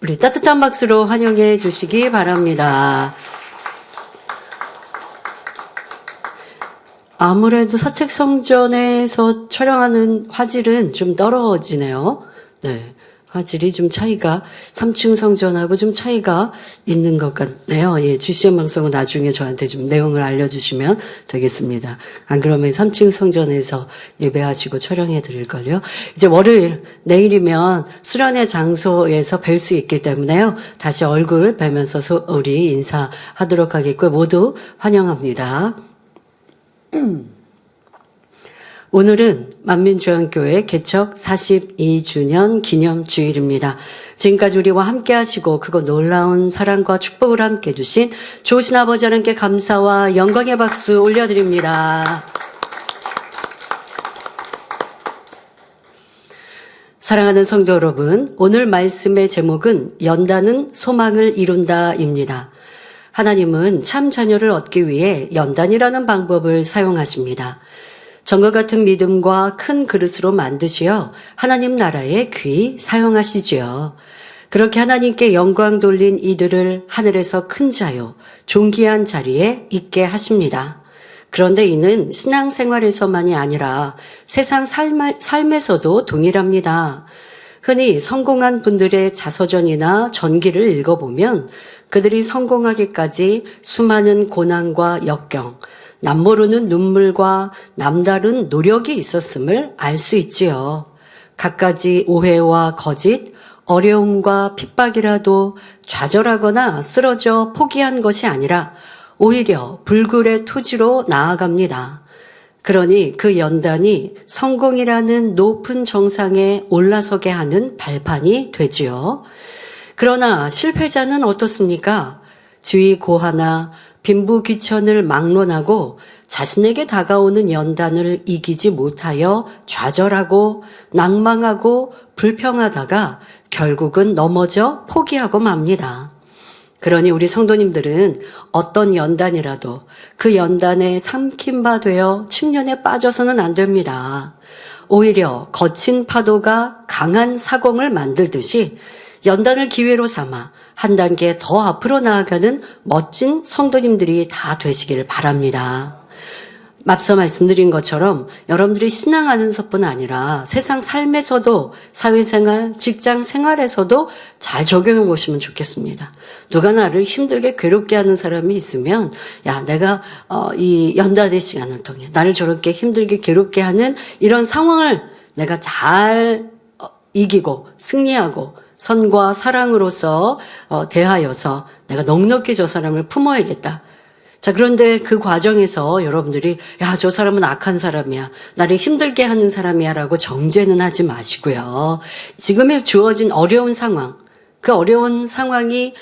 우리 따뜻한 박수로 환영해 주시기 바랍니다. 아무래도 사택성전에서 촬영하는 화질은 좀 떨어지네요. 네. 화질이 좀 차이가 3층 성전하고 좀 차이가 있는 것 같네요. 예, GCN 방송은 나중에 저한테 좀 내용을 알려주시면 되겠습니다. 안 그러면 3층 성전에서 예배하시고 촬영해 드릴걸요. 이제 월요일, 내일이면 수련회 장소에서 뵐 수 있기 때문에요. 다시 얼굴 뵈면서 우리 인사하도록 하겠고요. 모두 환영합니다. 오늘은 만민중앙교회 개척 42주년 기념주일입니다. 지금까지 우리와 함께 하시고 그거 놀라운 사랑과 축복을 함께 주신 좋으신 아버지 하나님께 감사와 영광의 박수 올려드립니다. 사랑하는 성도 여러분, 오늘 말씀의 제목은 연단은 소망을 이룬다입니다. 하나님은 참 자녀를 얻기 위해 연단이라는 방법을 사용하십니다. 전과 같은 믿음과 큰 그릇으로 만드시어 하나님 나라에 귀히 사용하시지요. 그렇게 하나님께 영광 돌린 이들을 하늘에서 큰 자요, 존귀한 자리에 있게 하십니다. 그런데 이는 신앙생활에서만이 아니라 세상 삶에서도 동일합니다. 흔히 성공한 분들의 자서전이나 전기를 읽어보면 그들이 성공하기까지 수많은 고난과 역경, 남모르는 눈물과 남다른 노력이 있었음을 알 수 있지요. 갖가지 오해와 거짓, 어려움과 핍박이라도 좌절하거나 쓰러져 포기한 것이 아니라 오히려 불굴의 투지로 나아갑니다. 그러니 그 연단이 성공이라는 높은 정상에 올라서게 하는 발판이 되지요. 그러나 실패자는 어떻습니까? 지위 고하나 빈부귀천을 막론하고 자신에게 다가오는 연단을 이기지 못하여 좌절하고 낭망하고 불평하다가 결국은 넘어져 포기하고 맙니다. 그러니 우리 성도님들은 어떤 연단이라도 그 연단에 삼킨 바 되어 침륜에 빠져서는 안 됩니다. 오히려 거친 파도가 강한 사공을 만들듯이 연단을 기회로 삼아 한 단계 더 앞으로 나아가는 멋진 성도님들이 다 되시길 바랍니다. 앞서 말씀드린 것처럼 여러분들이 신앙 안에서뿐 아니라 세상 삶에서도 사회생활, 직장생활에서도 잘 적용해 보시면 좋겠습니다. 누가 나를 힘들게 괴롭게 하는 사람이 있으면 야, 내가 이 연단의 시간을 통해 나를 저렇게 힘들게 괴롭게 하는 이런 상황을 내가 잘 이기고 승리하고 선과 사랑으로서 대하여서 내가 넉넉히 저 사람을 품어야겠다. 자, 그런데 그 과정에서 여러분들이 야, 저 사람은 악한 사람이야. 나를 힘들게 하는 사람이야 라고 정죄는 하지 마시고요. 지금에 주어진 어려운 상황, 그 어려운 상황이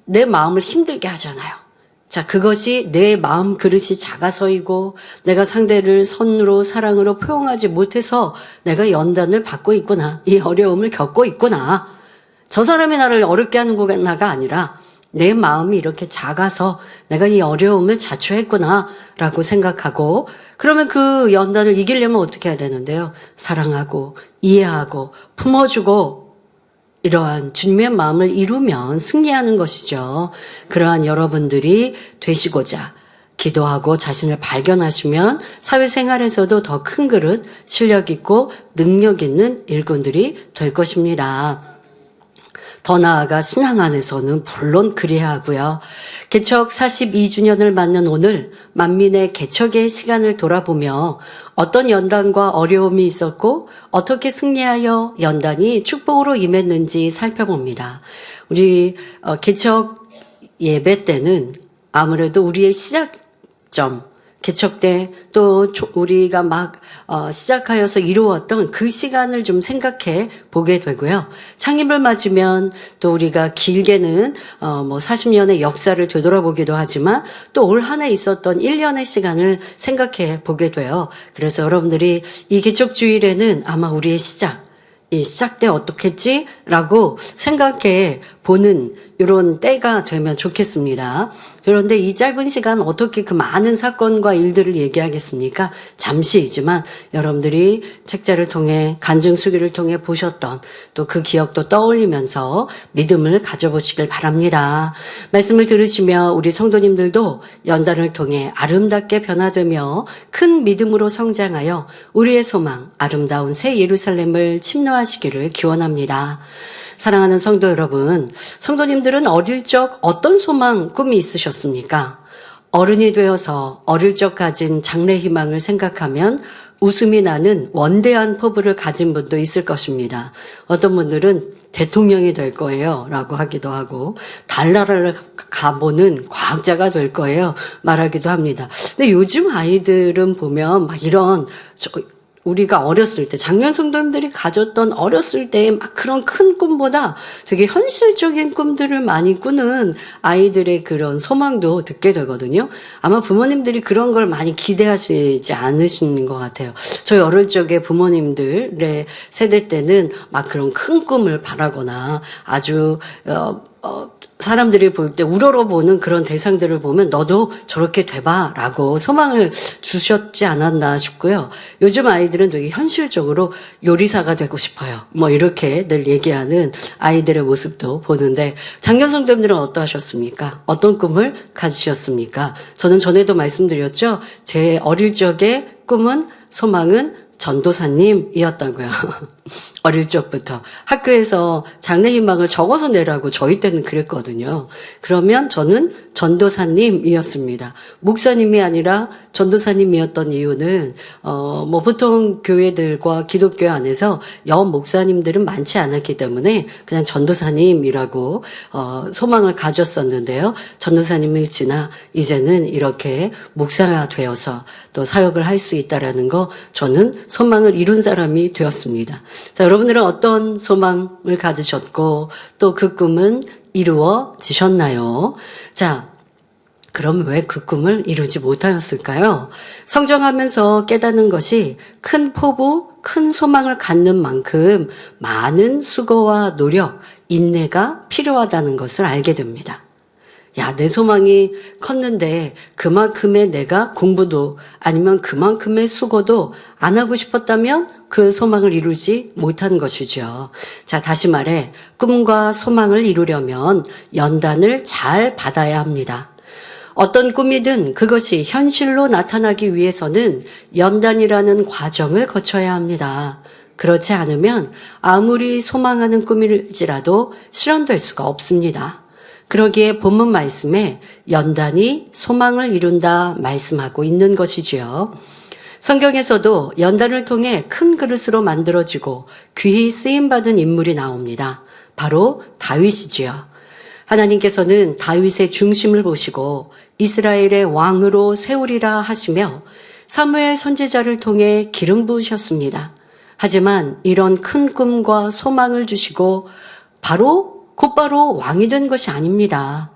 내 마음을 힘들게 하잖아요. 자, 그것이 내 마음 그릇이 작아서이고 내가 상대를 선으로 사랑으로 포용하지 못해서 내가 연단을 받고 있구나. 이 어려움을 겪고 있구나. 저 사람이 나를 어렵게 하는 거가 아니라 내 마음이 이렇게 작아서 내가 이 어려움을 자초했구나 라고 생각하고 그러면 그 연단을 이기려면 어떻게 해야 되는데요? 사랑하고 이해하고 품어주고 이러한 주님의 마음을 이루면 승리하는 것이죠. 그러한 여러분들이 되시고자 기도하고 자신을 발견하시면 사회생활에서도 더 큰 그릇, 실력 있고 능력 있는 일꾼들이 될 것입니다. 더 나아가 신앙 안에서는 물론 그래야 하고요. 개척 42주년을 맞는 오늘 만민의 개척의 시간을 돌아보며 어떤 연단과 어려움이 있었고 어떻게 승리하여 연단이 축복으로 임했는지 살펴봅니다. 우리 개척 예배 때는 아무래도 우리의 시작점, 개척 때 또 우리가 막 시작하여서 이루었던 그 시간을 좀 생각해 보게 되고요. 창립을 맞으면 또 우리가 길게는 40년의 역사를 되돌아보기도 하지만 또 올 한 해 있었던 1년의 시간을 생각해 보게 돼요. 그래서 여러분들이 이 개척주일에는 아마 우리의 이 시작 때 어떻겠지? 라고 생각해 보는 이런 때가 되면 좋겠습니다. 그런데 이 짧은 시간 어떻게 그 많은 사건과 일들을 얘기하겠습니까? 잠시이지만 여러분들이 책자를 통해 간증수기를 통해 보셨던 또 그 기억도 떠올리면서 믿음을 가져보시길 바랍니다. 말씀을 들으시며 우리 성도님들도 연단을 통해 아름답게 변화되며 큰 믿음으로 성장하여 우리의 소망, 아름다운 새 예루살렘을 침노하시기를 기원합니다. 사랑하는 성도 여러분, 성도님들은 어릴 적 어떤 소망, 꿈이 있으셨습니까? 어른이 되어서 어릴 적 가진 장래 희망을 생각하면 웃음이 나는 원대한 포부를 가진 분도 있을 것입니다. 어떤 분들은 대통령이 될 거예요 라고 하기도 하고 달나라를 가보는 과학자가 될 거예요 말하기도 합니다. 근데 요즘 아이들은 보면 막 이런 우리가 어렸을 때 작년 성도님들이 가졌던 어렸을 때의 막 그런 큰 꿈보다 되게 현실적인 꿈들을 많이 꾸는 아이들의 그런 소망도 듣게 되거든요. 아마 부모님들이 그런 걸 많이 기대하시지 않으시는 것 같아요. 저희 어릴 적에 부모님들의 세대 때는 막 그런 큰 꿈을 바라거나 아주 사람들이 볼 때 우러러보는 그런 대상들을 보면 너도 저렇게 돼봐 라고 소망을 주셨지 않았나 싶고요. 요즘 아이들은 되게 현실적으로 요리사가 되고 싶어요. 뭐 이렇게 늘 얘기하는 아이들의 모습도 보는데 작년 성도님들은 어떠하셨습니까? 어떤 꿈을 가지셨습니까? 저는 전에도 말씀드렸죠. 제 어릴 적의 꿈은 소망은 전도사님이었다고요. 어릴 적부터 학교에서 장래 희망을 적어서 내라고 저희 때는 그랬거든요. 그러면 저는 전도사님이었습니다. 목사님이 아니라 전도사님이었던 이유는 뭐 보통 교회들과 기독교 안에서 여 목사님들은 많지 않았기 때문에 그냥 전도사님이라고 소망을 가졌었는데요. 전도사님을 지나 이제는 이렇게 목사가 되어서 또 사역을 할 수 있다라는 거 저는 소망을 이룬 사람이 되었습니다. 자, 여러분들은 어떤 소망을 가지셨고 또 그 꿈은 이루어지셨나요? 자, 그럼 왜 그 꿈을 이루지 못하였을까요? 성장하면서 깨닫는 것이 큰 포부, 큰 소망을 갖는 만큼 많은 수고와 노력, 인내가 필요하다는 것을 알게 됩니다. 야, 내 소망이 컸는데 그만큼의 내가 공부도 아니면 그만큼의 수고도 안 하고 싶었다면 그 소망을 이루지 못한 것이죠. 자, 다시 말해 꿈과 소망을 이루려면 연단을 잘 받아야 합니다. 어떤 꿈이든 그것이 현실로 나타나기 위해서는 연단이라는 과정을 거쳐야 합니다. 그렇지 않으면 아무리 소망하는 꿈일지라도 실현될 수가 없습니다. 그러기에 본문 말씀에 연단이 소망을 이룬다 말씀하고 있는 것이지요. 성경에서도 연단을 통해 큰 그릇으로 만들어지고 귀히 쓰임받은 인물이 나옵니다. 바로 다윗이지요. 하나님께서는 다윗의 중심을 보시고 이스라엘의 왕으로 세우리라 하시며 사무엘 선지자를 통해 기름 부으셨습니다. 하지만 이런 큰 꿈과 소망을 주시고 곧바로 왕이 된 것이 아닙니다.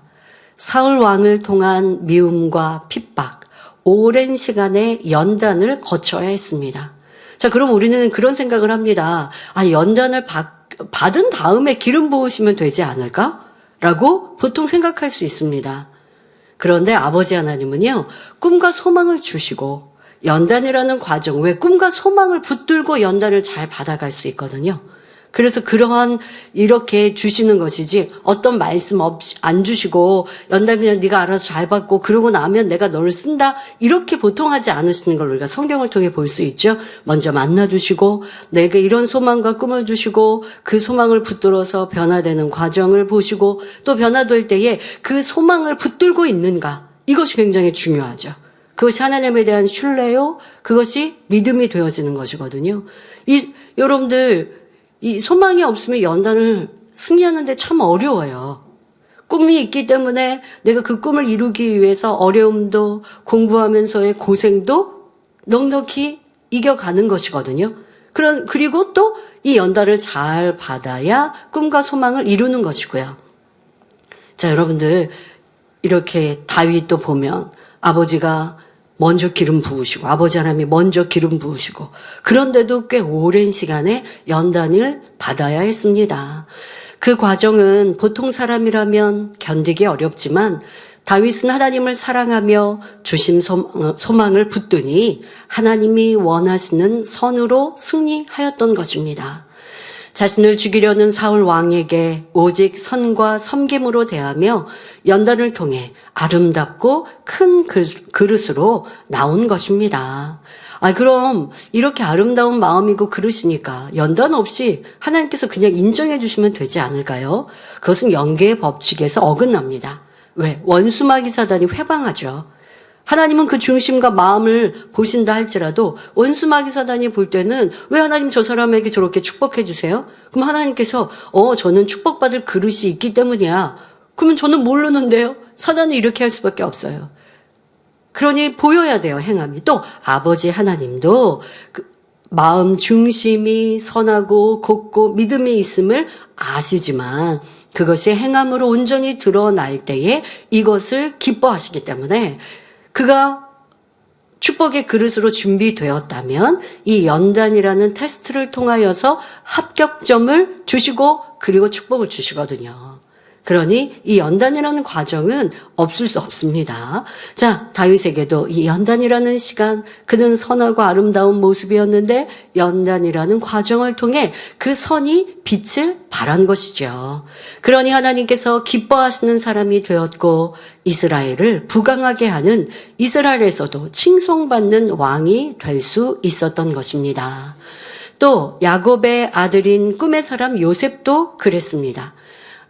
사울 왕을 통한 미움과 핍박, 오랜 시간의 연단을 거쳐야 했습니다. 자, 그럼 우리는 그런 생각을 합니다. 아, 연단을 받은 다음에 기름 부으시면 되지 않을까? 라고 보통 생각할 수 있습니다. 그런데 아버지 하나님은요, 꿈과 소망을 주시고 연단이라는 과정, 왜 꿈과 소망을 붙들고 연단을 잘 받아갈 수 있거든요. 그래서 그러한 이렇게 주시는 것이지 어떤 말씀 없이 안 주시고 연단 그냥 네가 알아서 잘 받고 그러고 나면 내가 너를 쓴다 이렇게 보통 하지 않으시는 걸 우리가 성경을 통해 볼 수 있죠. 먼저 만나주시고 내게 이런 소망과 꿈을 주시고 그 소망을 붙들어서 변화되는 과정을 보시고 또 변화될 때에 그 소망을 붙들고 있는가 이것이 굉장히 중요하죠. 그것이 하나님에 대한 신뢰요. 그것이 믿음이 되어지는 것이거든요. 여러분들 이 소망이 없으면 연단을 승리하는데 참 어려워요. 꿈이 있기 때문에 내가 그 꿈을 이루기 위해서 어려움도 공부하면서의 고생도 넉넉히 이겨가는 것이거든요. 그리고 또 이 연단을 잘 받아야 꿈과 소망을 이루는 것이고요. 자, 여러분들 이렇게 다윗도 보면 아버지가 먼저 기름 부으시고 아버지 하나님이 먼저 기름 부으시고 그런데도 꽤 오랜 시간에 연단을 받아야 했습니다. 그 과정은 보통 사람이라면 견디기 어렵지만 다윗은 하나님을 사랑하며 주심 소망을 붙드니 하나님이 원하시는 선으로 승리하였던 것입니다. 자신을 죽이려는 사울 왕에게 오직 선과 섬김으로 대하며 연단을 통해 아름답고 큰 그릇으로 나온 것입니다. 그럼 이렇게 아름다운 마음이고 그릇이니까 연단 없이 하나님께서 그냥 인정해 주시면 되지 않을까요? 그것은 영계의 법칙에서 어긋납니다. 왜? 원수마귀 사단이 회방하죠. 하나님은 그 중심과 마음을 보신다 할지라도 원수마귀 사단이 볼 때는 왜 하나님 저 사람에게 저렇게 축복해 주세요? 그럼 하나님께서 저는 축복받을 그릇이 있기 때문이야. 그러면 저는 모르는데요. 사단이 이렇게 할 수밖에 없어요. 그러니 보여야 돼요, 행함이. 또 아버지 하나님도 그 마음 중심이 선하고 곱고 믿음이 있음을 아시지만 그것이 행함으로 온전히 드러날 때에 이것을 기뻐하시기 때문에 그가 축복의 그릇으로 준비되었다면 이 연단이라는 테스트를 통하여서 합격점을 주시고 그리고 축복을 주시거든요. 그러니 이 연단이라는 과정은 없을 수 없습니다. 자, 다윗에게도 이 연단이라는 시간, 그는 선하고 아름다운 모습이었는데 연단이라는 과정을 통해 그 선이 빛을 발한 것이죠. 그러니 하나님께서 기뻐하시는 사람이 되었고 이스라엘을 부강하게 하는 이스라엘에서도 칭송받는 왕이 될 수 있었던 것입니다. 또 야곱의 아들인 꿈의 사람 요셉도 그랬습니다.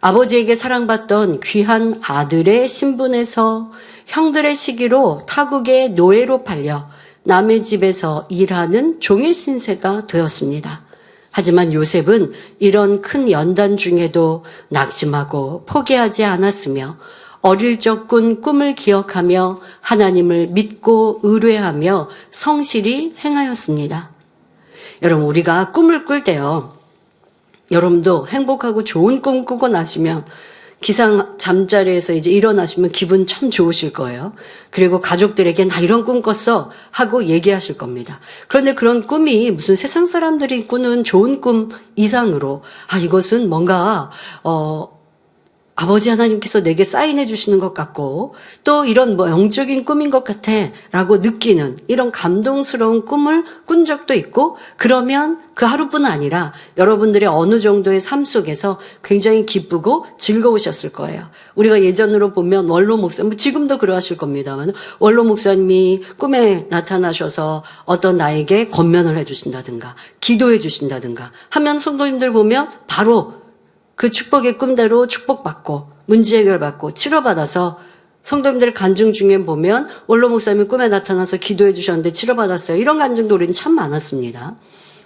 아버지에게 사랑받던 귀한 아들의 신분에서 형들의 시기로 타국의 노예로 팔려 남의 집에서 일하는 종의 신세가 되었습니다. 하지만 요셉은 이런 큰 연단 중에도 낙심하고 포기하지 않았으며 어릴 적 꾼 꿈을 기억하며 하나님을 믿고 의뢰하며 성실히 행하였습니다. 여러분, 우리가 꿈을 꿀 때요, 여러분도 행복하고 좋은 꿈 꾸고 나시면 기상 잠자리에서 이제 일어나시면 기분 참 좋으실 거예요. 그리고 가족들에게 나 이런 꿈 꿨어 하고 얘기하실 겁니다. 그런데 그런 꿈이 무슨 세상 사람들이 꾸는 좋은 꿈 이상으로 이것은 뭔가 아버지 하나님께서 내게 사인해 주시는 것 같고 또 이런 영적인 꿈인 것 같아 라고 느끼는 이런 감동스러운 꿈을 꾼 적도 있고, 그러면 그 하루뿐 아니라 여러분들의 어느 정도의 삶 속에서 굉장히 기쁘고 즐거우셨을 거예요. 우리가 예전으로 보면 원로 목사님, 지금도 그러하실 겁니다만 원로 목사님이 꿈에 나타나셔서 어떤 나에게 권면을 해주신다든가 기도해 주신다든가 하면 성도님들 보면 바로 그 축복의 꿈대로 축복받고 문제 해결받고 치료받아서, 성도님들의 간증 중에 보면 원로 목사님이 꿈에 나타나서 기도해 주셨는데 치료받았어요. 이런 간증도 우리는 참 많았습니다.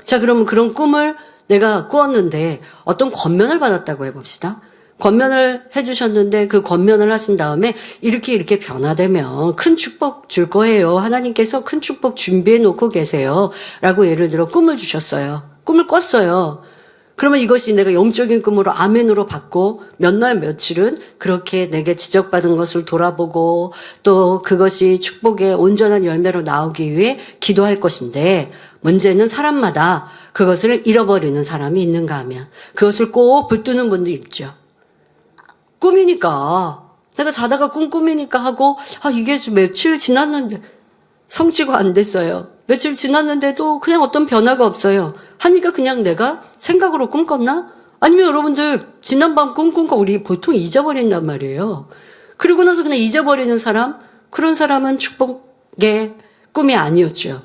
자, 그러면 그런 꿈을 내가 꾸었는데 어떤 권면을 받았다고 해봅시다. 권면을 해주셨는데 그 권면을 하신 다음에 이렇게 변화되면 큰 축복 줄 거예요. 하나님께서 큰 축복 준비해 놓고 계세요. 라고 예를 들어 꿈을 주셨어요. 꿈을 꿨어요. 그러면 이것이 내가 영적인 꿈으로 아멘으로 받고 몇 날 며칠은 그렇게 내게 지적받은 것을 돌아보고 또 그것이 축복의 온전한 열매로 나오기 위해 기도할 것인데, 문제는 사람마다 그것을 잃어버리는 사람이 있는가 하면 그것을 꼭 붙드는 분도 있죠. 꿈이니까, 내가 자다가 꾼 꿈이니까 하고 이게 며칠 지났는데 성취가 안 됐어요. 며칠 지났는데도 그냥 어떤 변화가 없어요. 하니까 그냥 내가 생각으로 꿈 꿨나? 아니면 여러분들 지난밤 꿈 꾼 거 우리 보통 잊어버린단 말이에요. 그러고 나서 그냥 잊어버리는 사람, 그런 사람은 축복의 꿈이 아니었죠.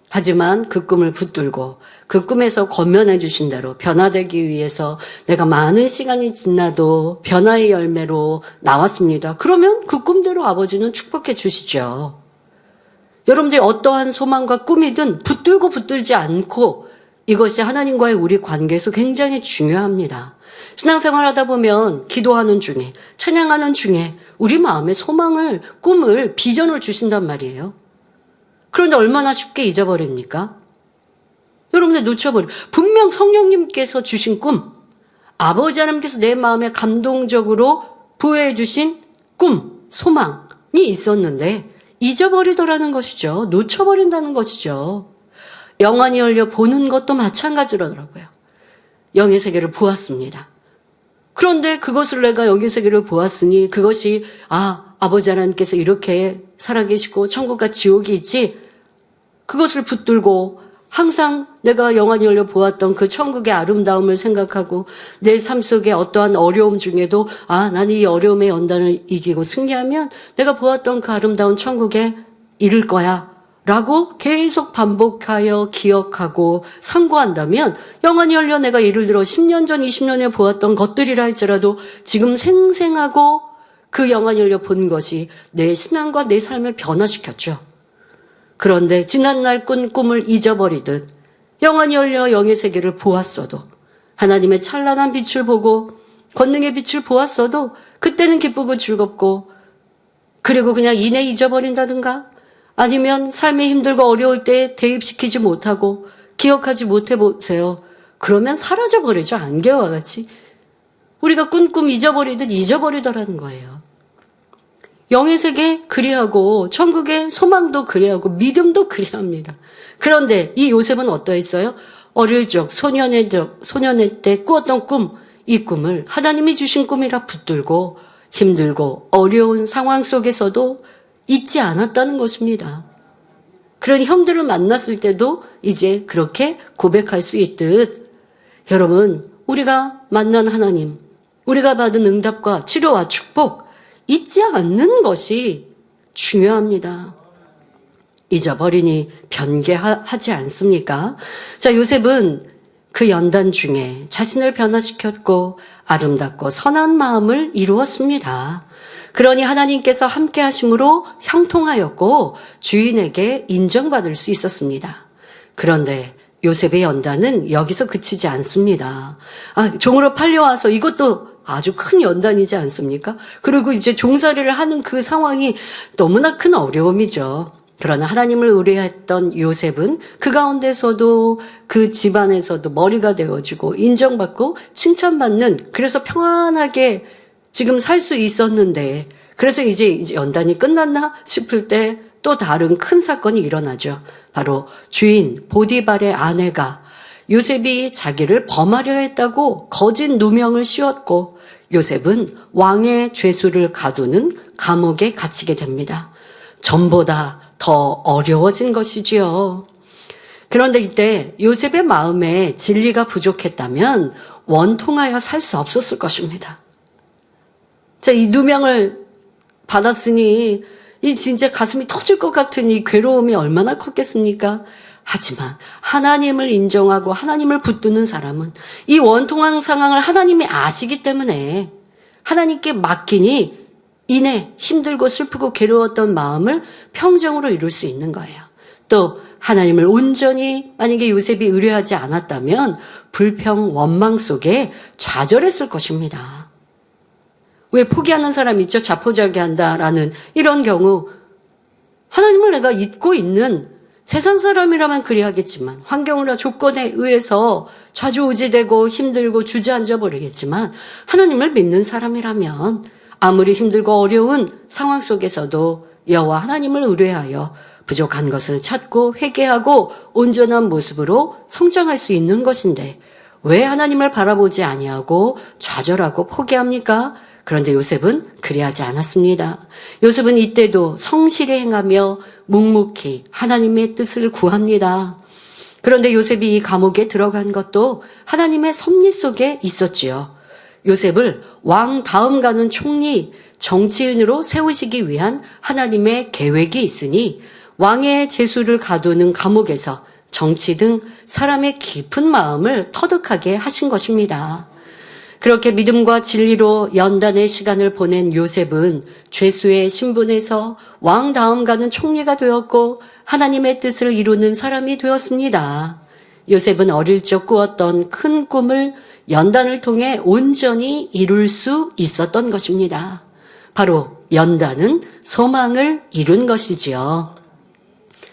하지만 그 꿈을 붙들고 그 꿈에서 권면해 주신 대로 변화되기 위해서 내가 많은 시간이 지나도 변화의 열매로 나왔습니다. 그러면 그 꿈대로 아버지는 축복해 주시죠. 여러분들이 어떠한 소망과 꿈이든 붙들고 붙들지 않고, 이것이 하나님과의 우리 관계에서 굉장히 중요합니다. 신앙생활 하다 보면 기도하는 중에, 찬양하는 중에 우리 마음에 소망을, 꿈을, 비전을 주신단 말이에요. 그런데 얼마나 쉽게 잊어버립니까? 여러분들 놓쳐버려. 분명 성령님께서 주신 꿈, 아버지 하나님께서 내 마음에 감동적으로 부여해 주신 꿈, 소망이 있었는데 잊어버리더라는 것이죠. 놓쳐버린다는 것이죠. 영안이 열려 보는 것도 마찬가지로더라고요. 영의 세계를 보았습니다. 그런데 그것을 내가 영의 세계를 보았으니 그것이 아버지 하나님께서 이렇게 살아계시고 천국과 지옥이 있지, 그것을 붙들고 항상 내가 영안이 열려 보았던 그 천국의 아름다움을 생각하고 내 삶 속에 어떠한 어려움 중에도 나는 이 어려움의 연단을 이기고 승리하면 내가 보았던 그 아름다운 천국에 이를 거야 라고 계속 반복하여 기억하고 상고한다면 영안이 열려 내가 예를 들어 10년 전 20년에 보았던 것들이라 할지라도 지금 생생하고 그 영안이 열려 본 것이 내 신앙과 내 삶을 변화시켰죠. 그런데 지난날 꾼 꿈을 잊어버리듯 영안이 열려 영의 세계를 보았어도, 하나님의 찬란한 빛을 보고 권능의 빛을 보았어도 그때는 기쁘고 즐겁고, 그리고 그냥 이내 잊어버린다든가 아니면 삶이 힘들고 어려울 때 대입시키지 못하고 기억하지 못해 보세요. 그러면 사라져버리죠. 안개와 같이. 우리가 꾼 꿈 잊어버리듯 잊어버리더라는 거예요. 영의 세계 그리하고 천국의 소망도 그리하고 믿음도 그리합니다. 그런데 이 요셉은 어떠했어요? 어릴 적 소년의 때 꾸었던 꿈, 이 꿈을 하나님이 주신 꿈이라 붙들고 힘들고 어려운 상황 속에서도 잊지 않았다는 것입니다. 그러니 형들을 만났을 때도 이제 그렇게 고백할 수 있듯, 여러분, 우리가 만난 하나님, 우리가 받은 응답과 치료와 축복 잊지 않는 것이 중요합니다. 잊어버리니 변개하지 않습니까? 자, 요셉은 그 연단 중에 자신을 변화시켰고 아름답고 선한 마음을 이루었습니다. 그러니 하나님께서 함께 하심으로 형통하였고 주인에게 인정받을 수 있었습니다. 그런데 요셉의 연단은 여기서 그치지 않습니다. 종으로 팔려와서 이것도 아주 큰 연단이지 않습니까? 그리고 이제 종살이를 하는 그 상황이 너무나 큰 어려움이죠. 그러나 하나님을 의뢰했던 요셉은 그 가운데서도 그 집안에서도 머리가 되어지고 인정받고 칭찬받는, 그래서 평안하게 지금 살 수 있었는데, 그래서 이제 연단이 끝났나 싶을 때 또 다른 큰 사건이 일어나죠. 바로 주인 보디발의 아내가 요셉이 자기를 범하려 했다고 거짓 누명을 씌웠고 요셉은 왕의 죄수를 가두는 감옥에 갇히게 됩니다. 전보다 더 어려워진 것이지요. 그런데 이때 요셉의 마음에 진리가 부족했다면 원통하여 살 수 없었을 것입니다. 자, 이 누명을 받았으니 이 진짜 가슴이 터질 것 같은 이 괴로움이 얼마나 컸겠습니까? 하지만 하나님을 인정하고 하나님을 붙드는 사람은 이 원통한 상황을 하나님이 아시기 때문에 하나님께 맡기니 이내 힘들고 슬프고 괴로웠던 마음을 평정으로 이룰 수 있는 거예요. 또 하나님을 온전히 만약에 요셉이 의뢰하지 않았다면 불평, 원망 속에 좌절했을 것입니다. 왜 포기하는 사람 있죠? 자포자기한다라는 이런 경우, 하나님을 내가 잊고 있는 세상 사람이라면 그리하겠지만 환경이나 조건에 의해서 좌지우지되고 힘들고 주저앉아 버리겠지만 하나님을 믿는 사람이라면 아무리 힘들고 어려운 상황 속에서도 여호와 하나님을 의뢰하여 부족한 것을 찾고 회개하고 온전한 모습으로 성장할 수 있는 것인데 왜 하나님을 바라보지 아니하고 좌절하고 포기합니까? 그런데 요셉은 그리하지 않았습니다. 요셉은 이때도 성실히 행하며 묵묵히 하나님의 뜻을 구합니다. 그런데 요셉이 이 감옥에 들어간 것도 하나님의 섭리 속에 있었지요. 요셉을 왕 다음 가는 총리, 정치인으로 세우시기 위한 하나님의 계획이 있으니 왕의 죄수를 가두는 감옥에서 정치 등 사람의 깊은 마음을 터득하게 하신 것입니다. 그렇게 믿음과 진리로 연단의 시간을 보낸 요셉은 죄수의 신분에서 왕 다음 가는 총리가 되었고 하나님의 뜻을 이루는 사람이 되었습니다. 요셉은 어릴 적 꾸었던 큰 꿈을 연단을 통해 온전히 이룰 수 있었던 것입니다. 바로 연단은 소망을 이룬 것이지요.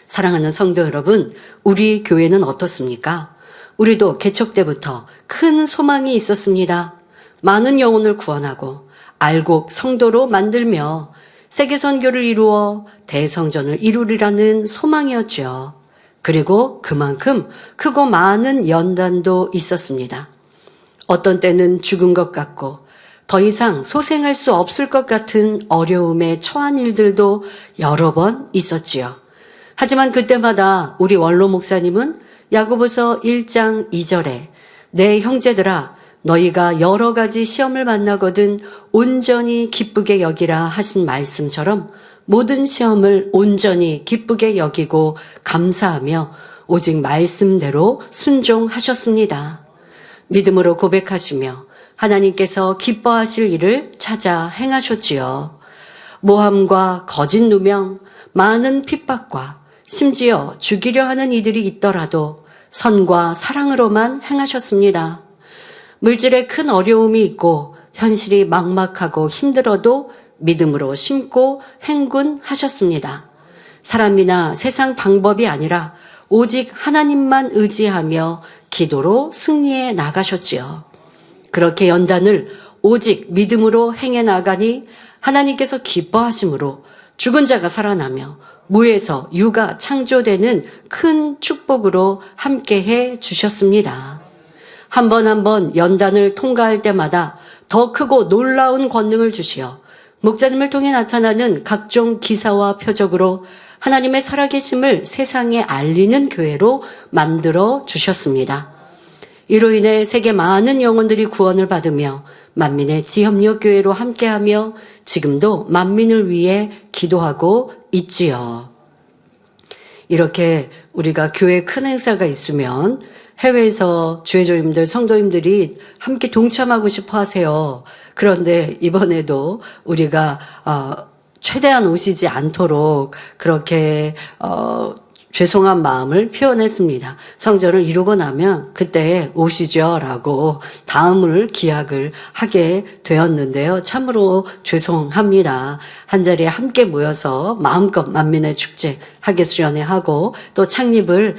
사랑하는 성도 여러분, 우리 교회는 어떻습니까? 우리도 개척 때부터 큰 소망이 있었습니다. 많은 영혼을 구원하고 알곡 성도로 만들며 세계 선교를 이루어 대성전을 이루리라는 소망이었죠. 그리고 그만큼 크고 많은 연단도 있었습니다. 어떤 때는 죽은 것 같고 더 이상 소생할 수 없을 것 같은 어려움에 처한 일들도 여러 번 있었지요. 하지만 그때마다 우리 원로 목사님은 야고보서 1장 2절에 내 형제들아 너희가 여러 가지 시험을 만나거든 온전히 기쁘게 여기라 하신 말씀처럼 모든 시험을 온전히 기쁘게 여기고 감사하며 오직 말씀대로 순종하셨습니다. 믿음으로 고백하시며 하나님께서 기뻐하실 일을 찾아 행하셨지요. 모함과 거짓 누명, 많은 핍박과 심지어 죽이려 하는 이들이 있더라도 선과 사랑으로만 행하셨습니다. 물질에 큰 어려움이 있고 현실이 막막하고 힘들어도 믿음으로 심고 행군하셨습니다. 사람이나 세상 방법이 아니라 오직 하나님만 의지하며 기도로 승리해 나가셨지요. 그렇게 연단을 오직 믿음으로 행해 나가니 하나님께서 기뻐하심으로 죽은 자가 살아나며 무에서 유가 창조되는 큰 축복으로 함께해 주셨습니다. 한 번 한 번 연단을 통과할 때마다 더 크고 놀라운 권능을 주시어 목자님을 통해 나타나는 각종 기사와 표적으로 하나님의 살아계심을 세상에 알리는 교회로 만들어 주셨습니다. 이로 인해 세계 많은 영혼들이 구원을 받으며 만민의 지협력교회로 함께하며 지금도 만민을 위해 기도하고 있지요. 이렇게 우리가 교회 큰 행사가 있으면 해외에서 주회조님들, 성도님들이 함께 동참하고 싶어 하세요. 그런데 이번에도 우리가 최대한 오시지 않도록 그렇게 죄송한 마음을 표현했습니다. 성전을 이루고 나면 그때 오시죠 라고 다음을 기약을 하게 되었는데요. 참으로 죄송합니다. 한자리에 함께 모여서 마음껏 만민의 축제 하겠으려니 하고 또 창립을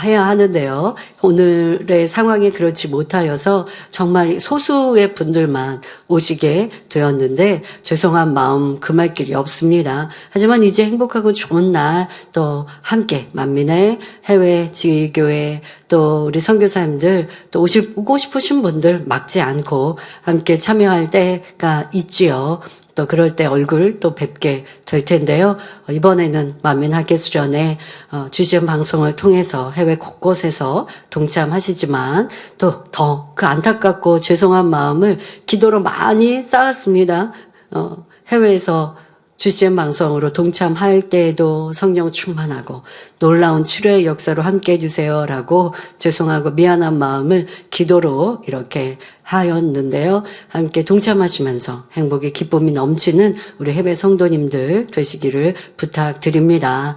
해야 하는데요. 오늘의 상황이 그렇지 못하여서 정말 소수의 분들만 오시게 되었는데 죄송한 마음 금할 길이 없습니다. 하지만 이제 행복하고 좋은 날 또 함께 만민의 해외 지교회 또 우리 선교사님들 또 오고 싶으신 분들 막지 않고 함께 참여할 때가 있지요. 또 그럴 때 얼굴 또 뵙게 될 텐데요. 이번에는 만민학예수련회 주시은 방송을 통해서 해외 곳곳에서 동참하시지만 또 더 그 안타깝고 죄송한 마음을 기도로 많이 쌓았습니다. 해외에서 주시은 방송으로 동참할 때에도 성령 충만하고 놀라운 치료의 역사로 함께 해주세요라고 죄송하고 미안한 마음을 기도로 이렇게 하였는데요. 함께 동참하시면서 행복의 기쁨이 넘치는 우리 해외 성도님들 되시기를 부탁드립니다.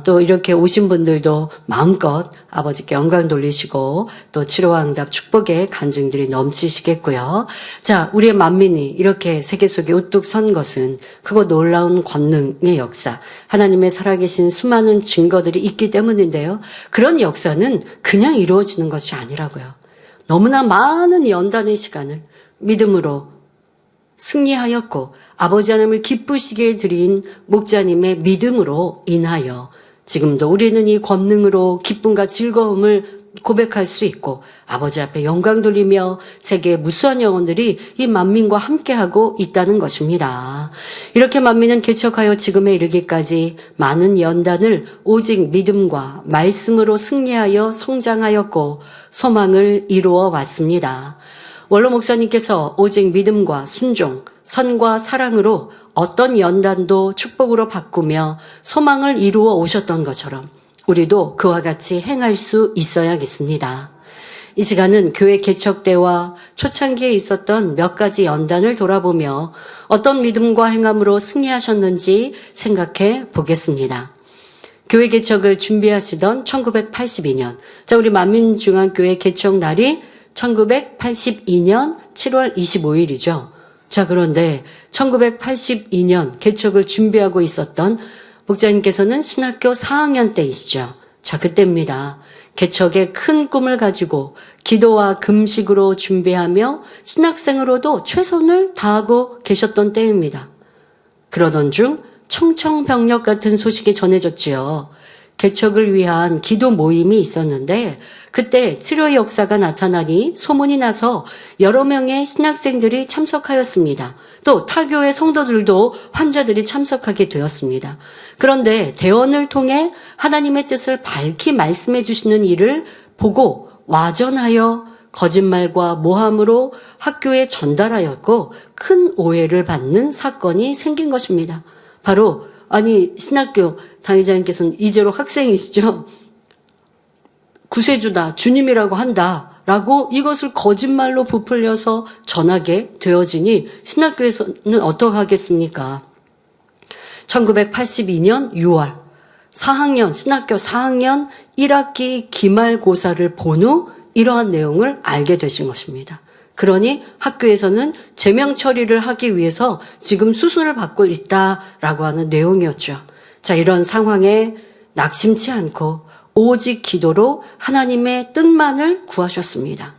또 이렇게 오신 분들도 마음껏 아버지께 영광 돌리시고 또 치료와 응답 축복의 간증들이 넘치시겠고요. 자, 우리의 만민이 이렇게 세계 속에 우뚝 선 것은 그거 놀라운 권능의 역사, 하나님의 살아계신 수많은 증거들이 있기 때문인데요. 그런 역사는 그냥 이루어지는 것이 아니라고요. 너무나 많은 연단의 시간을 믿음으로 승리하였고 아버지 하나님을 기쁘시게 드린 목자님의 믿음으로 인하여 지금도 우리는 이 권능으로 기쁨과 즐거움을 고백할 수 있고 아버지 앞에 영광 돌리며 세계의 무수한 영혼들이 이 만민과 함께하고 있다는 것입니다. 이렇게 만민은 개척하여 지금에 이르기까지 많은 연단을 오직 믿음과 말씀으로 승리하여 성장하였고 소망을 이루어 왔습니다. 원로 목사님께서 오직 믿음과 순종, 선과 사랑으로 어떤 연단도 축복으로 바꾸며 소망을 이루어 오셨던 것처럼 우리도 그와 같이 행할 수 있어야겠습니다. 이 시간은 교회 개척 때와 초창기에 있었던 몇 가지 연단을 돌아보며 어떤 믿음과 행함으로 승리하셨는지 생각해 보겠습니다. 교회 개척을 준비하시던 1982년, 자, 우리 만민중앙교회 개척 날이 1982년 7월 25일이죠. 자, 그런데 1982년 개척을 준비하고 있었던 목자님께서는 신학교 4학년 때이시죠. 자, 그때입니다. 개척의 큰 꿈을 가지고 기도와 금식으로 준비하며 신학생으로도 최선을 다하고 계셨던 때입니다. 그러던 중 청청병력 같은 소식이 전해졌지요. 개척을 위한 기도 모임이 있었는데 그때 치료의 역사가 나타나니 소문이 나서 여러 명의 신학생들이 참석하였습니다. 또 타교의 성도들도 환자들이 참석하게 되었습니다. 그런데 대언을 통해 하나님의 뜻을 밝히 말씀해 주시는 일을 보고 와전하여 거짓말과 모함으로 학교에 전달하였고 큰 오해를 받는 사건이 생긴 것입니다. 바로 신학교 당회장님께서는 이제로 학생이시죠. 구세주다, 주님이라고 한다라고 이것을 거짓말로 부풀려서 전하게 되어지니 신학교에서는 어떻게 하겠습니까? 1982년 6월 신학교 4학년 1학기 기말고사를 본 후 이러한 내용을 알게 되신 것입니다. 그러니 학교에서는 제명 처리를 하기 위해서 지금 수술을 받고 있다라고 하는 내용이었죠. 자, 이런 상황에 낙심치 않고 오직 기도로 하나님의 뜻만을 구하셨습니다.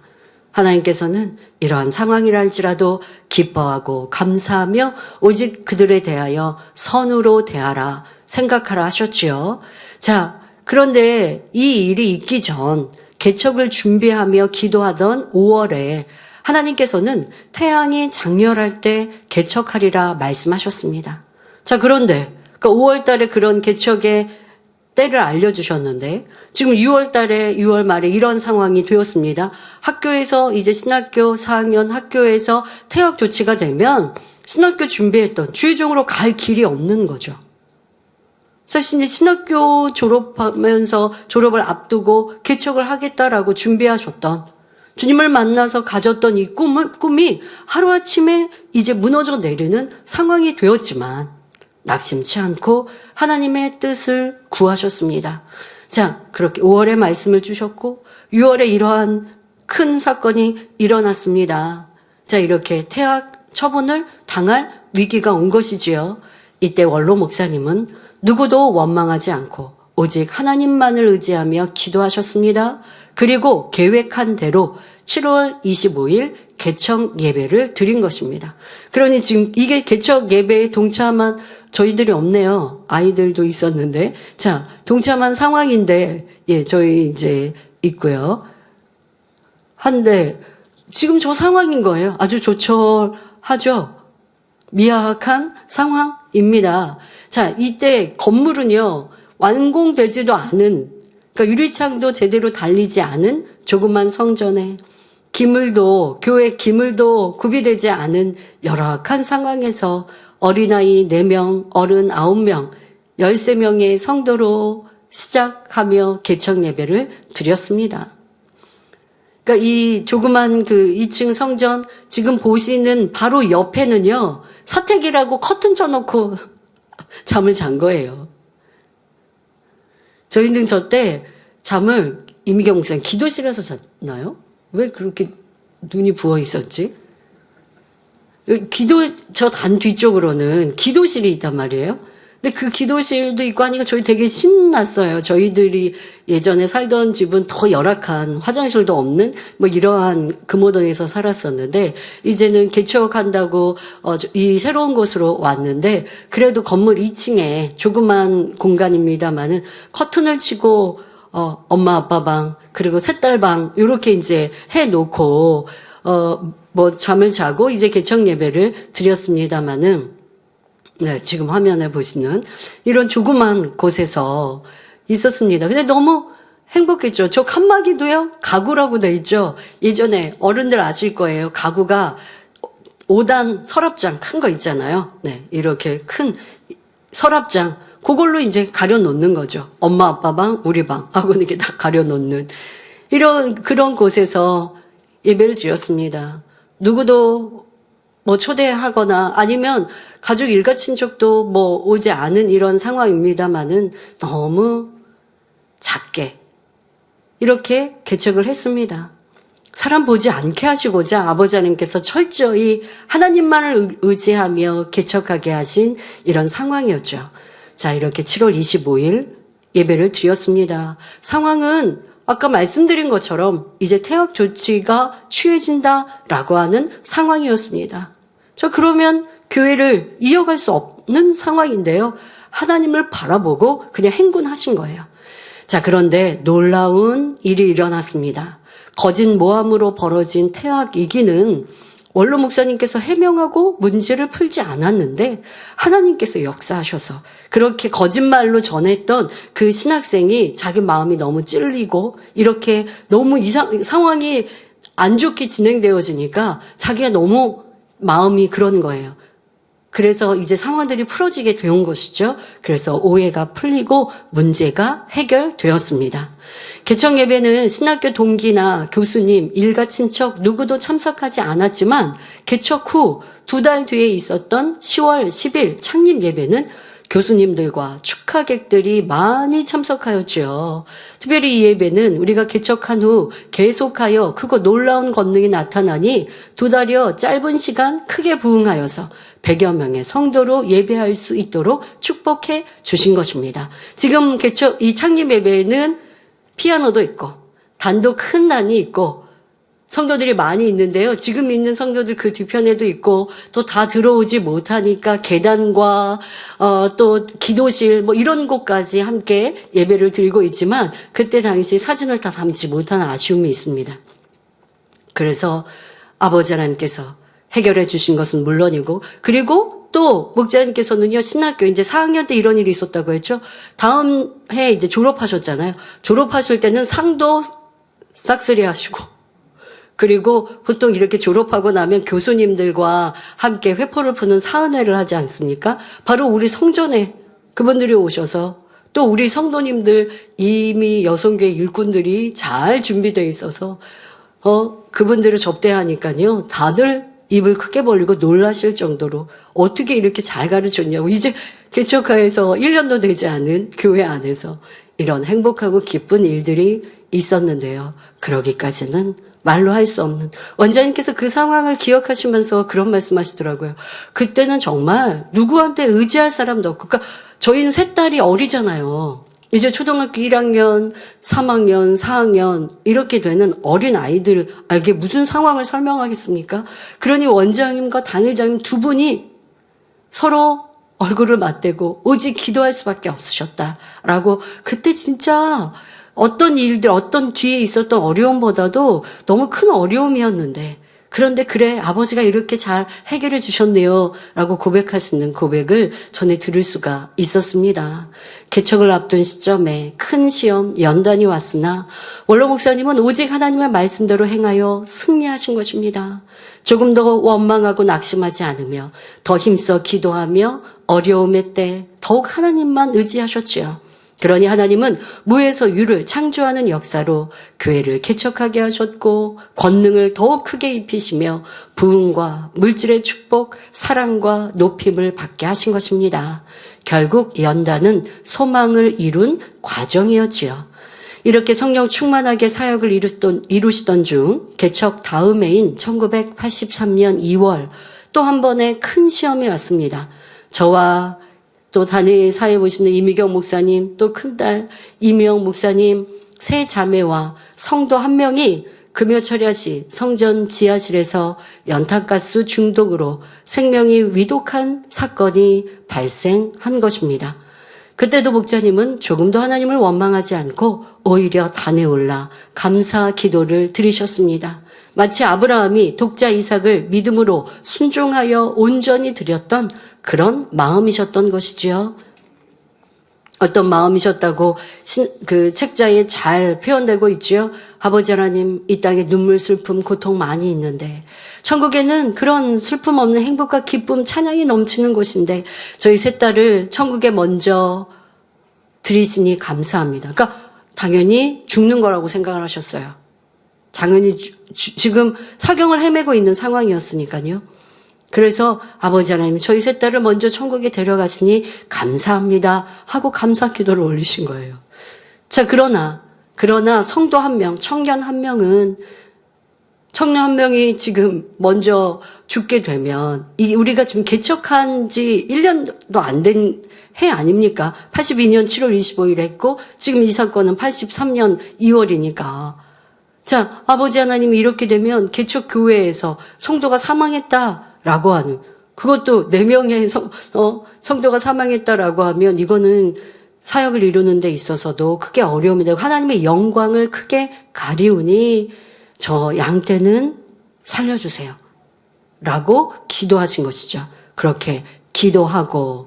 하나님께서는 이러한 상황이라 할지라도 기뻐하고 감사하며 오직 그들에 대하여 선으로 대하라, 생각하라 하셨지요. 자, 그런데 이 일이 있기 전 개척을 준비하며 기도하던 5월에 하나님께서는 태양이 장렬할 때 개척하리라 말씀하셨습니다. 자, 그런데 5월 달에 그런 개척의 때를 알려주셨는데 지금 6월 달에 6월 말에 이런 상황이 되었습니다. 학교에서 이제 신학교 4학년 학교에서 퇴학 조치가 되면 신학교 준비했던 주의종으로 갈 길이 없는 거죠. 사실 신학교 졸업하면서 졸업을 앞두고 개척을 하겠다라고 준비하셨던 주님을 만나서 가졌던 이 꿈이 하루아침에 이제 무너져 내리는 상황이 되었지만 낙심치 않고 하나님의 뜻을 구하셨습니다. 자, 그렇게 5월에 말씀을 주셨고 6월에 이러한 큰 사건이 일어났습니다. 자, 이렇게 퇴학 처분을 당할 위기가 온 것이지요. 이때 원로 목사님은 누구도 원망하지 않고 오직 하나님만을 의지하며 기도하셨습니다. 그리고 계획한 대로 7월 25일 개척 예배를 드린 것입니다. 그러니 지금 이게 개척 예배에 동참한 저희들이 없네요. 아이들도 있었는데. 자, 동참한 상황인데, 저희 이제 있고요. 한데, 지금 저 상황인 거예요. 아주 조촐하죠? 미약한 상황입니다. 자, 이때 건물은요, 완공되지도 않은, 그러니까 유리창도 제대로 달리지 않은 조그만 성전에 교회 기물도 구비되지 않은 열악한 상황에서 어린아이 4명, 어른 9명, 13명의 성도로 시작하며 개척 예배를 드렸습니다. 그러니까 이 조그만 2층 성전 지금 보시는 바로 옆에는요, 사택이라고 커튼 쳐놓고 잠을 잔 거예요. 저희는 저때 잠을 이미경 목사님 기도실에서 잤나요? 왜 그렇게 눈이 부어 있었지? 저 단 뒤쪽으로는 기도실이 있단 말이에요. 근데 그 기도실도 있고 하니까 저희 되게 신났어요. 저희들이 예전에 살던 집은 더 열악한 화장실도 없는 이러한 금호동에서 살았었는데 이제는 개척한다고 이 새로운 곳으로 왔는데 그래도 건물 2층에 조그만 공간입니다만은 커튼을 치고 엄마 아빠 방 그리고 셋딸 방 이렇게 이제 해놓고 잠을 자고 이제 개척 예배를 드렸습니다마는 네, 지금 화면에 보시는 이런 조그만 곳에서 있었습니다. 근데 너무 행복했죠. 저 칸막이도요, 가구라고 돼 있죠. 예전에 어른들 아실 거예요. 가구가 5단 서랍장 큰 거 있잖아요. 네, 이렇게 큰 서랍장. 그걸로 이제 가려놓는 거죠. 엄마, 아빠 방, 우리 방 하고 이렇게 다 가려놓는 그런 곳에서 예배를 드렸습니다. 누구도 초대하거나 아니면 가족 일가 친척도 오지 않은 이런 상황입니다만은 너무 작게 이렇게 개척을 했습니다. 사람 보지 않게 하시고자 아버지 하나님께서 철저히 하나님만을 의지하며 개척하게 하신 이런 상황이었죠. 자, 이렇게 7월 25일 예배를 드렸습니다. 상황은 아까 말씀드린 것처럼 이제 퇴학 조치가 취해진다라고 하는 상황이었습니다. 그러면 교회를 이어갈 수 없는 상황인데요. 하나님을 바라보고 그냥 행군하신 거예요. 자, 그런데 놀라운 일이 일어났습니다. 거짓 모함으로 벌어진 태학 이기는 원로 목사님께서 해명하고 문제를 풀지 않았는데 하나님께서 역사하셔서 그렇게 거짓말로 전했던 그 신학생이 자기 마음이 너무 찔리고 이렇게 너무 상황이 안 좋게 진행되어지니까 자기가 너무 마음이 그런 거예요. 그래서 이제 상황들이 풀어지게 된 것이죠. 그래서 오해가 풀리고 문제가 해결되었습니다. 개척 예배는 신학교 동기나 교수님, 일가 친척 누구도 참석하지 않았지만 개척 후 2달 뒤에 있었던 10월 10일 창립 예배는 교수님들과 축하객들이 많이 참석하였죠. 특별히 이 예배는 우리가 개척한 후 계속하여 크고 놀라운 권능이 나타나니 2달여 짧은 시간 크게 부흥하여서 100여 명의 성도로 예배할 수 있도록 축복해 주신 것입니다. 지금 개척 이 창립 예배는 피아노도 있고 단도 큰 단이 있고 성도들이 많이 있는데요. 지금 있는 성도들 그 뒤편에도 있고 또 다 들어오지 못하니까 계단과 또 기도실 뭐 이런 곳까지 함께 예배를 드리고 있지만 그때 당시 사진을 다 담지 못하는 아쉬움이 있습니다. 그래서 아버지 하나님께서 해결해 주신 것은 물론이고 그리고 또 목자님께서는요 신학교 이제 4학년 때 이런 일이 있었다고 했죠. 다음 해 이제 졸업하셨잖아요. 졸업하실 때는 상도 싹쓸이 하시고 그리고 보통 이렇게 졸업하고 나면 교수님들과 함께 회포를 푸는 사은회를 하지 않습니까? 바로 우리 성전에 그분들이 오셔서 또 우리 성도님들 이미 여성교회 일꾼들이 잘 준비되어 있어서 그분들을 접대하니까요. 다들 입을 크게 벌리고 놀라실 정도로 어떻게 이렇게 잘 가르쳤냐고 이제 개척하에서 1년도 되지 않은 교회 안에서 이런 행복하고 기쁜 일들이 있었는데요. 그러기까지는 말로 할 수 없는 원장님께서 그 상황을 기억하시면서 그런 말씀하시더라고요. 그때는 정말 누구한테 의지할 사람도 없고 그러니까 저희는 세 딸이 어리잖아요. 이제 초등학교 1학년, 3학년, 4학년 이렇게 되는 어린 아이들에게 무슨 상황을 설명하겠습니까? 그러니 원장님과 당회장님 두 분이 서로 얼굴을 맞대고 오직 기도할 수밖에 없으셨다라고 그때 진짜 어떤 일들, 어떤 뒤에 있었던 어려움보다도 너무 큰 어려움이었는데 그런데 그래 아버지가 이렇게 잘 해결해 주셨네요 라고 고백하시는 고백을 전해 들을 수가 있었습니다. 개척을 앞둔 시점에 큰 시험 연단이 왔으나 원로 목사님은 오직 하나님의 말씀대로 행하여 승리하신 것입니다. 조금 더 원망하고 낙심하지 않으며 더 힘써 기도하며 어려움의 때 더욱 하나님만 의지하셨지요. 그러니 하나님은 무에서 유를 창조하는 역사로 교회를 개척하게 하셨고 권능을 더욱 크게 입히시며 부흥과 물질의 축복, 사랑과 높임을 받게 하신 것입니다. 결국 연단은 소망을 이룬 과정이었지요. 이렇게 성령 충만하게 사역을 이루시던 중 개척 다음 해인 1983년 2월 또 한 번의 큰 시험이 왔습니다. 저와 또 단일 사회 보시는 이미경 목사님, 또 큰딸 이미영 목사님, 세 자매와 성도 한 명이 금요 철야시 성전 지하실에서 연탄가스 중독으로 생명이 위독한 사건이 발생한 것입니다. 그때도 목자님은 조금도 하나님을 원망하지 않고 오히려 단에 올라 감사 기도를 드리셨습니다. 마치 아브라함이 독자 이삭을 믿음으로 순종하여 온전히 드렸던 그런 마음이셨던 것이지요. 어떤 마음이셨다고 그 책자에 잘 표현되고 있지요. 아버지 하나님 이 땅에 눈물 슬픔 고통 많이 있는데 천국에는 그런 슬픔 없는 행복과 기쁨 찬양이 넘치는 곳인데 저희 세 딸을 천국에 먼저 들이시니 감사합니다. 그러니까 당연히 죽는 거라고 생각을 하셨어요. 당연히 지금 사경을 헤매고 있는 상황이었으니까요. 그래서 아버지 하나님 저희 세 딸을 먼저 천국에 데려가시니 감사합니다 하고 감사 기도를 올리신 거예요. 자, 그러나 성도 한 명, 청년 한 명이 지금 먼저 죽게 되면 우리가 지금 개척한 지 1년도 안 된 해 아닙니까? 82년 7월 25일 했고 지금 이 사건은 83년 2월이니까 자, 아버지 하나님이 이렇게 되면 개척 교회에서 성도가 사망했다라고 하는 그것도 4명의 성도가 사망했다라고 하면 이거는 사역을 이루는 데 있어서도 크게 어려움이 되고 하나님의 영광을 크게 가리우니 저 양떼는 살려주세요. 라고 기도하신 것이죠. 그렇게 기도하고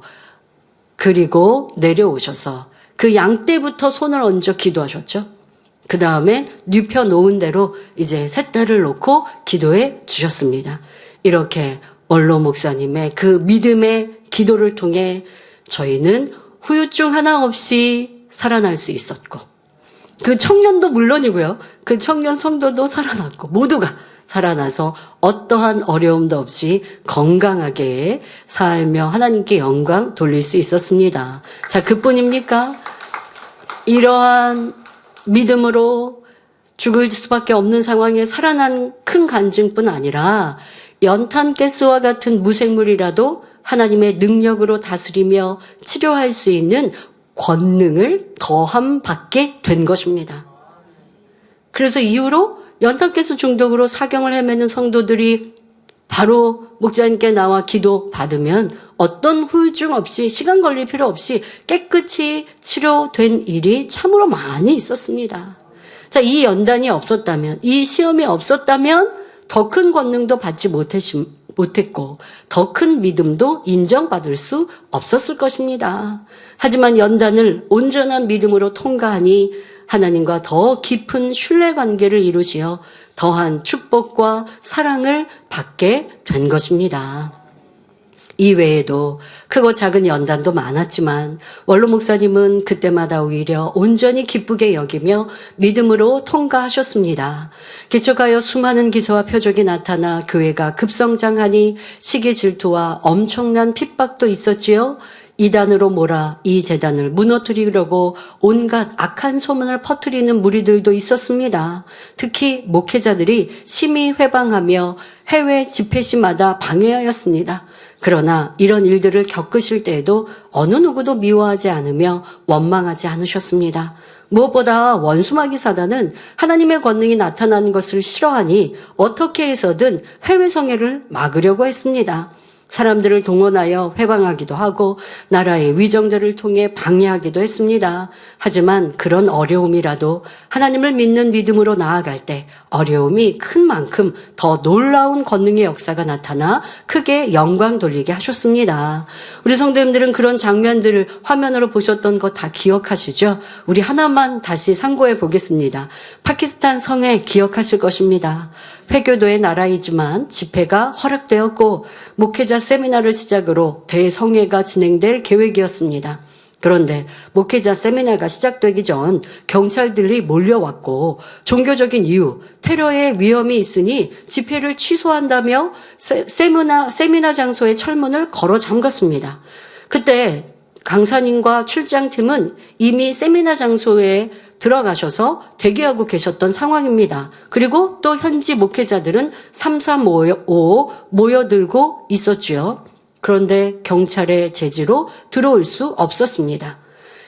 그리고 내려오셔서 그 양떼부터 손을 얹어 기도하셨죠. 그 다음에 눕혀놓은 대로 이제 셋달을 놓고 기도해 주셨습니다. 이렇게 원로 목사님의 그 믿음의 기도를 통해 저희는 후유증 하나 없이 살아날 수 있었고 그 청년도 물론이고요. 그 청년 성도도 살아났고 모두가 살아나서 어떠한 어려움도 없이 건강하게 살며 하나님께 영광 돌릴 수 있었습니다. 자, 그뿐입니까? 이러한 믿음으로 죽을 수밖에 없는 상황에 살아난 큰 간증뿐 아니라 연탄가스와 같은 무생물이라도 하나님의 능력으로 다스리며 치료할 수 있는 권능을 더함 받게 된 것입니다. 그래서 이후로 연탄가스 중독으로 사경을 헤매는 성도들이 바로 목자님께 나와 기도 받으면 어떤 후유증 없이 시간 걸릴 필요 없이 깨끗이 치료된 일이 참으로 많이 있었습니다. 자, 이 연단이 없었다면, 이 시험이 없었다면 더 큰 권능도 받지 못했고 더 큰 믿음도 인정받을 수 없었을 것입니다. 하지만 연단을 온전한 믿음으로 통과하니 하나님과 더 깊은 신뢰관계를 이루시어 더한 축복과 사랑을 받게 된 것입니다. 이외에도 크고 작은 연단도 많았지만 원로 목사님은 그때마다 오히려 온전히 기쁘게 여기며 믿음으로 통과하셨습니다. 기초하여 수많은 기사와 표적이 나타나 교회가 급성장하니 시기 질투와 엄청난 핍박도 있었지요. 이단으로 몰아 이 재단을 무너뜨리려고 온갖 악한 소문을 퍼뜨리는 무리들도 있었습니다. 특히 목회자들이 심히 회방하며 해외 집회시마다 방해하였습니다. 그러나 이런 일들을 겪으실 때에도 어느 누구도 미워하지 않으며 원망하지 않으셨습니다. 무엇보다 원수마귀 사단은 하나님의 권능이 나타나는 것을 싫어하니 어떻게 해서든 해외 성회를 막으려고 했습니다. 사람들을 동원하여 회방하기도 하고 나라의 위정들을 통해 방해하기도 했습니다. 하지만 그런 어려움이라도 하나님을 믿는 믿음으로 나아갈 때 어려움이 큰 만큼 더 놀라운 권능의 역사가 나타나 크게 영광 돌리게 하셨습니다. 우리 성도님들은 그런 장면들을 화면으로 보셨던 거 다 기억하시죠? 우리 하나만 다시 상고해 보겠습니다. 파키스탄 성회 기억하실 것입니다. 회교도의 나라이지만 집회가 허락되었고 목회자 세미나를 시작으로 대성회가 진행될 계획이었습니다. 그런데 목회자 세미나가 시작되기 전 경찰들이 몰려왔고 종교적인 이유, 테러의 위험이 있으니 집회를 취소한다며 세미나 장소의 철문을 걸어 잠갔습니다. 그때 강사님과 출장팀은 이미 세미나 장소에 들어가셔서 대기하고 계셨던 상황입니다. 그리고 또 현지 목회자들은 335 모여들고 있었지요. 그런데 경찰의 제지로 들어올 수 없었습니다.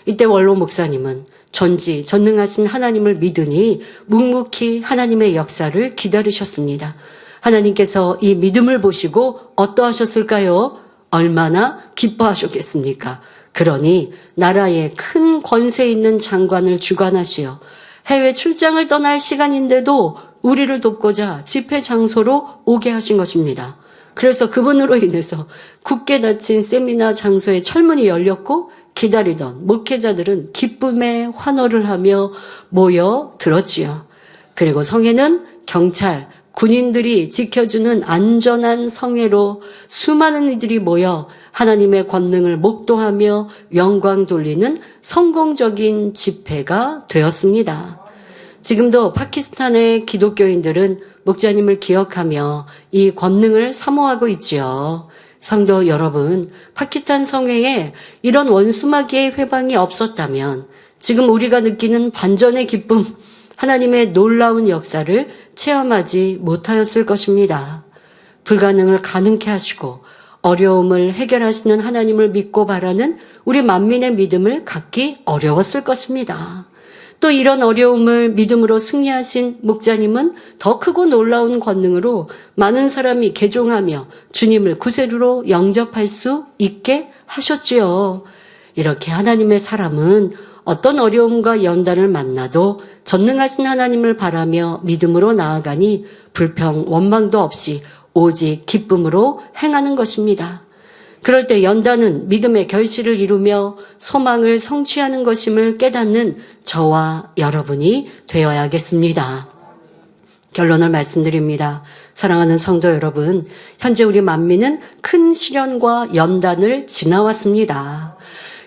이때 원로 목사님은 전능하신 하나님을 믿으니 묵묵히 하나님의 역사를 기다리셨습니다. 하나님께서 이 믿음을 보시고 어떠하셨을까요? 얼마나 기뻐하셨겠습니까? 그러니 나라의 큰 권세 있는 장관을 주관하시어 해외 출장을 떠날 시간인데도 우리를 돕고자 집회 장소로 오게 하신 것입니다. 그래서 그분으로 인해서 굳게 닫힌 세미나 장소의 철문이 열렸고 기다리던 목회자들은 기쁨에 환호를 하며 모여 들었지요. 그리고 성회는 경찰, 군인들이 지켜주는 안전한 성회로 수많은 이들이 모여 하나님의 권능을 목도하며 영광 돌리는 성공적인 집회가 되었습니다. 지금도 파키스탄의 기독교인들은 목자님을 기억하며 이 권능을 사모하고 있지요. 성도 여러분, 파키스탄 성회에 이런 원수마귀의 회방이 없었다면 지금 우리가 느끼는 반전의 기쁨, 하나님의 놀라운 역사를 체험하지 못하였을 것입니다. 불가능을 가능케 하시고 어려움을 해결하시는 하나님을 믿고 바라는 우리 만민의 믿음을 갖기 어려웠을 것입니다. 또 이런 어려움을 믿음으로 승리하신 목자님은 더 크고 놀라운 권능으로 많은 사람이 개종하며 주님을 구세주로 영접할 수 있게 하셨지요. 이렇게 하나님의 사람은 어떤 어려움과 연단을 만나도 전능하신 하나님을 바라며 믿음으로 나아가니 불평, 원망도 없이 오직 기쁨으로 행하는 것입니다. 그럴 때 연단은 믿음의 결실을 이루며 소망을 성취하는 것임을 깨닫는 저와 여러분이 되어야겠습니다. 결론을 말씀드립니다. 사랑하는 성도 여러분, 현재 우리 만민은 큰 시련과 연단을 지나왔습니다.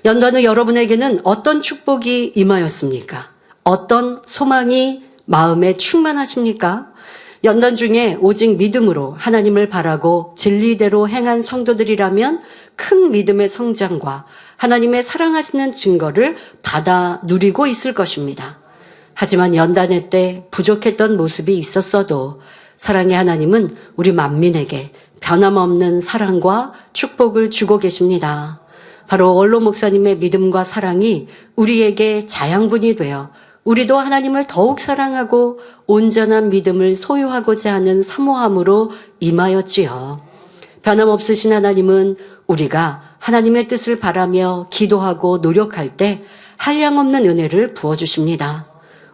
연단 후 여러분에게는 어떤 축복이 임하였습니까? 어떤 소망이 마음에 충만하십니까? 연단 중에 오직 믿음으로 하나님을 바라고 진리대로 행한 성도들이라면 큰 믿음의 성장과 하나님의 사랑하시는 증거를 받아 누리고 있을 것입니다. 하지만 연단의 때 부족했던 모습이 있었어도 사랑의 하나님은 우리 만민에게 변함없는 사랑과 축복을 주고 계십니다. 바로 원로 목사님의 믿음과 사랑이 우리에게 자양분이 되어 우리도 하나님을 더욱 사랑하고 온전한 믿음을 소유하고자 하는 사모함으로 임하였지요. 변함없으신 하나님은 우리가 하나님의 뜻을 바라며 기도하고 노력할 때 한량없는 은혜를 부어주십니다.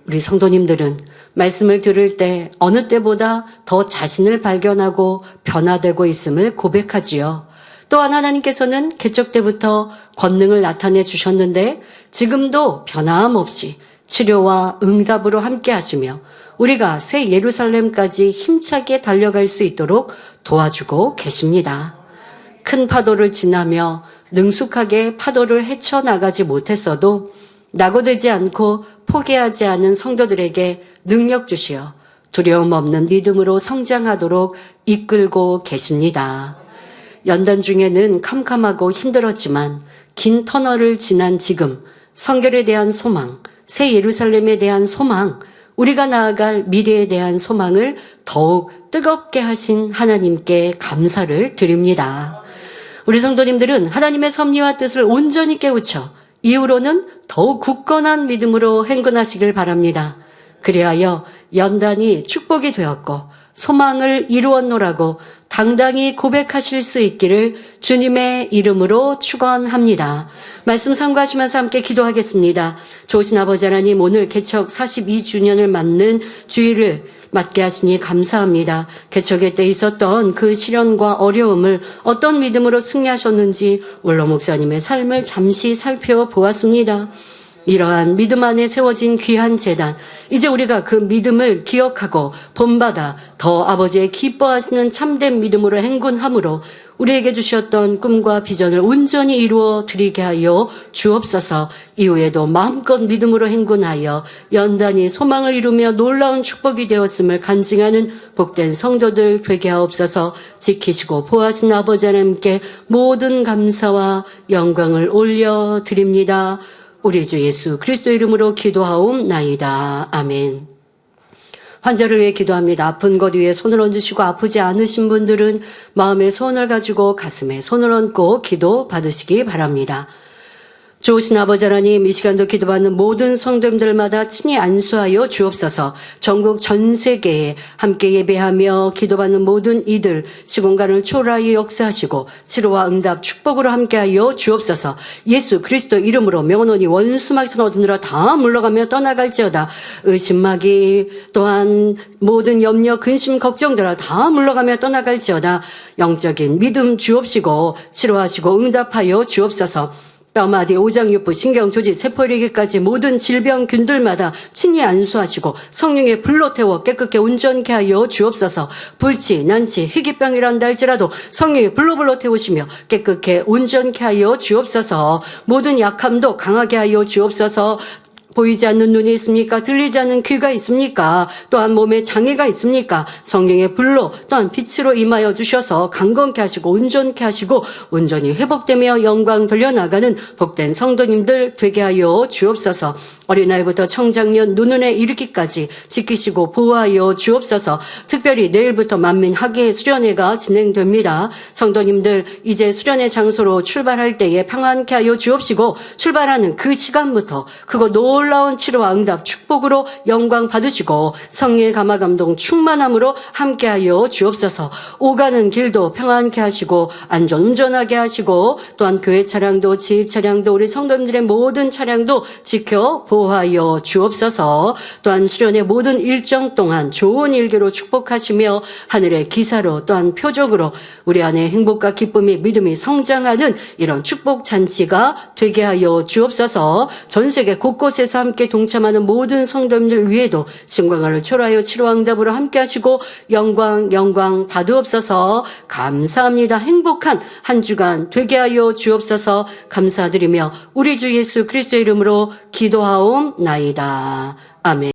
우리 성도님들은 말씀을 들을 때 어느 때보다 더 자신을 발견하고 변화되고 있음을 고백하지요. 또한 하나님께서는 개척 때부터 권능을 나타내 주셨는데 지금도 변함없이 치료와 응답으로 함께 하시며 우리가 새 예루살렘까지 힘차게 달려갈 수 있도록 도와주고 계십니다. 큰 파도를 지나며 능숙하게 파도를 헤쳐나가지 못했어도 낙오되지 않고 포기하지 않은 성도들에게 능력 주시어 두려움 없는 믿음으로 성장하도록 이끌고 계십니다. 연단 중에는 캄캄하고 힘들었지만 긴 터널을 지난 지금 성결에 대한 소망, 새 예루살렘에 대한 소망, 우리가 나아갈 미래에 대한 소망을 더욱 뜨겁게 하신 하나님께 감사를 드립니다. 우리 성도님들은 하나님의 섭리와 뜻을 온전히 깨우쳐 이후로는 더욱 굳건한 믿음으로 행군하시길 바랍니다. 그리하여 연단이 축복이 되었고 소망을 이루었노라고 당당히 고백하실 수 있기를 주님의 이름으로 축원합니다. 말씀 상고하시면서 함께 기도하겠습니다. 좋으신 아버지 하나님, 오늘 개척 42주년을 맞는 주일을 맞게 하시니 감사합니다. 개척의 때 있었던 그 시련과 어려움을 어떤 믿음으로 승리하셨는지 원로 목사님의 삶을 잠시 살펴보았습니다. 이러한 믿음 안에 세워진 귀한 재단, 이제 우리가 그 믿음을 기억하고 본받아 더 아버지의 기뻐하시는 참된 믿음으로 행군함으로 우리에게 주셨던 꿈과 비전을 온전히 이루어 드리게 하여 주옵소서. 이후에도 마음껏 믿음으로 행군하여 연단이 소망을 이루며 놀라운 축복이 되었음을 간증하는 복된 성도들 되게 하옵소서. 지키시고 보호하신 아버지 하나님께 모든 감사와 영광을 올려드립니다. 우리 주 예수 그리스도 이름으로 기도하옵나이다. 아멘. 환자를 위해 기도합니다. 아픈 것 위에 손을 얹으시고 아프지 않으신 분들은 마음에 손을 가지고 가슴에 손을 얹고 기도 받으시기 바랍니다. 좋으신 아버지 하나님, 이 시간도 기도받는 모든 성도님들마다 친히 안수하여 주옵소서. 전국 전 세계에 함께 예배하며 기도받는 모든 이들 시공간을 초월하여 역사하시고 치료와 응답 축복으로 함께하여 주옵소서. 예수 그리스도 이름으로 명언오니 원수마귀선 얻으느라 다 물러가며 떠나갈지어다. 의심마귀 또한 모든 염려 근심 걱정들아 다 물러가며 떠나갈지어다. 영적인 믿음 주옵시고 치료하시고 응답하여 주옵소서. 뼈마디, 오장육부, 신경조직, 세포이르기까지 모든 질병균들마다 친히 안수하시고 성령의 불로 태워 깨끗게 온전케 하여 주옵소서. 불치, 난치, 희귀병이란다 할지라도 성령의 불로 태우시며 깨끗게 온전케 하여 주옵소서. 모든 약함도 강하게 하여 주옵소서. 보이지 않는 눈이 있습니까? 들리지 않는 귀가 있습니까? 또한 몸에 장애가 있습니까? 성령의 불로 또한 빛으로 임하여 주셔서 강건케 하시고 온전케 하시고 온전히 회복되며 영광 돌려나가는 복된 성도님들 되게 하여 주옵소서. 어린아이부터 청장년 노년에 이르기까지 지키시고 보호하여 주옵소서. 특별히 내일부터 만민 학예 수련회가 진행됩니다. 성도님들 이제 수련회 장소로 출발할 때에 평안케 하여 주옵시고 출발하는 그 시간부터 그거 놀라운 치료와 응답, 축복으로 영광 받으시고 성령의 감화 감동 충만함으로 함께하여 주옵소서. 오가는 길도 평안케 하시고 안전운전하게 하시고 또한 교회 차량도 집 차량도 우리 성도님들의 모든 차량도 지켜 보호하여 주옵소서. 또한 수련의 모든 일정 동안 좋은 일교로 축복하시며 하늘의 기사로 또한 표적으로 우리 안에 행복과 기쁨이 믿음이 성장하는 이런 축복 잔치가 되게 하여 주옵소서. 전 세계 곳곳에서 함께 동참하는 모든 성도님들 위에도 증광을 초라하여 치료와 응답으로 함께 하시고 영광 받으옵소서. 감사합니다. 행복한 한 주간 되게 하여 주옵소서. 감사드리며 우리 주 예수 그리스도의 이름으로 기도하옵나이다. 아멘.